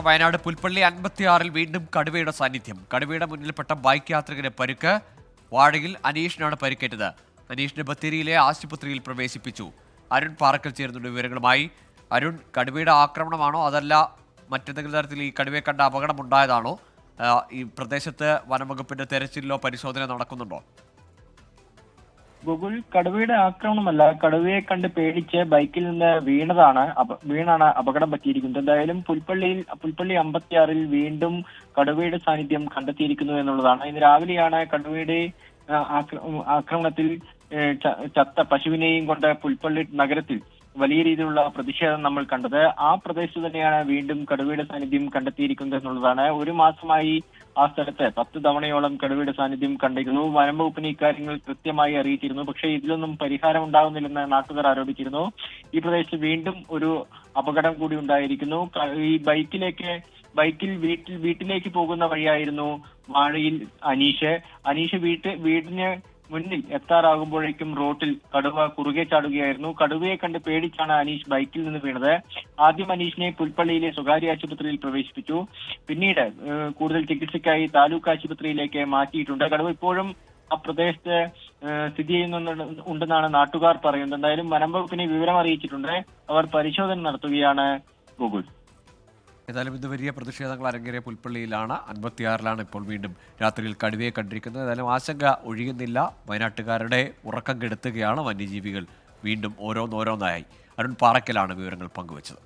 വയനാട് പുൽപ്പള്ളി 56-ൽ വീണ്ടും കടുവയുടെ സാന്നിധ്യം. കടുവയുടെ മുന്നിൽപ്പെട്ട ബൈക്ക് യാത്രികന് പരുക്ക്. വാഴയിൽ അനീഷിനാണ് പരിക്കേറ്റത്. അനീഷിനെ ബത്തേരിയിലെ ആശുപത്രിയിൽ പ്രവേശിപ്പിച്ചു. അരുൺ പാറക്കൽ ചേരുന്നുണ്ട് വിവരങ്ങളുമായി. അരുൺ, കടുവയുടെ ആക്രമണമാണോ അതല്ല മറ്റെന്തെങ്കിലും തരത്തിൽ ഈ കടുവയെ കണ്ട അപകടമുണ്ടായതാണോ? ഈ പ്രദേശത്ത് വനംവകുപ്പിന്റെ തെരച്ചിലോ പരിശോധന നടക്കുന്നുണ്ടോ? ഗൂഗിൾ, കടുവയുടെ ആക്രമണമല്ല, കടുവയെ കണ്ട് പേടിച്ച് ബൈക്കിൽ നിന്ന് വീണാണ് അപകടം പറ്റിയിരിക്കുന്നത്. എന്തായാലും പുൽപ്പള്ളി 56-ൽ വീണ്ടും കടുവയുടെ സാന്നിധ്യം കണ്ടെത്തിയിരിക്കുന്നു എന്നുള്ളതാണ്. ഇന്ന് രാവിലെയാണ് കടുവയുടെ ആക്രമണത്തിൽ ചത്ത പശുവിനെയും കൊണ്ട് പുൽപ്പള്ളി നഗരത്തിൽ വലിയ രീതിയിലുള്ള പ്രതിഷേധം നമ്മൾ കണ്ടത്. ആ പ്രദേശത്ത് തന്നെയാണ് വീണ്ടും കടുവയുടെ സാന്നിധ്യം കണ്ടെത്തിയിരിക്കുന്നത് എന്നുള്ളതാണ്. ഒരു മാസമായി ആ സ്ഥലത്ത് 10 തവണയോളം കടുവയുടെ സാന്നിധ്യം കണ്ടിരുന്നു. വനം വകുപ്പിന് ഇക്കാര്യങ്ങൾ കൃത്യമായി അറിയിച്ചിരുന്നു. പക്ഷേ ഇതിലൊന്നും പരിഹാരം ഉണ്ടാകുന്നില്ലെന്ന് നാട്ടുകാർ ആരോപിച്ചിരുന്നു. ഈ പ്രദേശത്ത് വീണ്ടും ഒരു അപകടം കൂടി ഉണ്ടായിരിക്കുന്നു. ഈ ബൈക്കിൽ വീട്ടിലേക്ക് പോകുന്ന വഴിയായിരുന്നു വാഴയിൽ അനീഷ് വീടിന് മുന്നിൽ എത്താറാകുമ്പോഴേക്കും റോട്ടിൽ കടുവ കുറുകെ ചാടുകയായിരുന്നു. കടുവയെ കണ്ട് പേടിച്ചാണ് അനീഷ് ബൈക്കിൽ നിന്ന് വീണത്. ആദ്യം അനീഷിനെ പുൽപ്പള്ളിയിലെ സ്വകാര്യ ആശുപത്രിയിൽ പ്രവേശിപ്പിച്ചു. പിന്നീട് കൂടുതൽ ചികിത്സയ്ക്കായി താലൂക്ക് ആശുപത്രിയിലേക്ക് മാറ്റിയിട്ടുണ്ട്. കടുവ ഇപ്പോഴും ആ പ്രദേശത്ത് സ്ഥിതി ചെയ്യുന്നുണ്ടെന്നാണ് നാട്ടുകാർ പറയുന്നത്. എന്തായാലും വനം വകുപ്പിനെ വിവരം അറിയിച്ചിട്ടുണ്ട്. അവർ പരിശോധന നടത്തുകയാണ്. ഗൂഗിൾ, ഏതായാലും ഇത് വലിയ പ്രതിഷേധങ്ങൾ അരങ്ങേറിയ പുൽപ്പള്ളിയിലാണ്. 56-ലാണ് ഇപ്പോൾ വീണ്ടും രാത്രിയിൽ കടുവയെ കണ്ടിരിക്കുന്നത്. ഏതായാലും ആശങ്ക ഒഴിയുന്നില്ല. വയനാട്ടുകാരുടെ ഉറക്കം കെടുത്തുകയാണ് വന്യജീവികൾ വീണ്ടും ഓരോന്നോരോന്നായി. അരുൺ പാറക്കലാണ് വിവരങ്ങൾ പങ്കുവച്ചത്.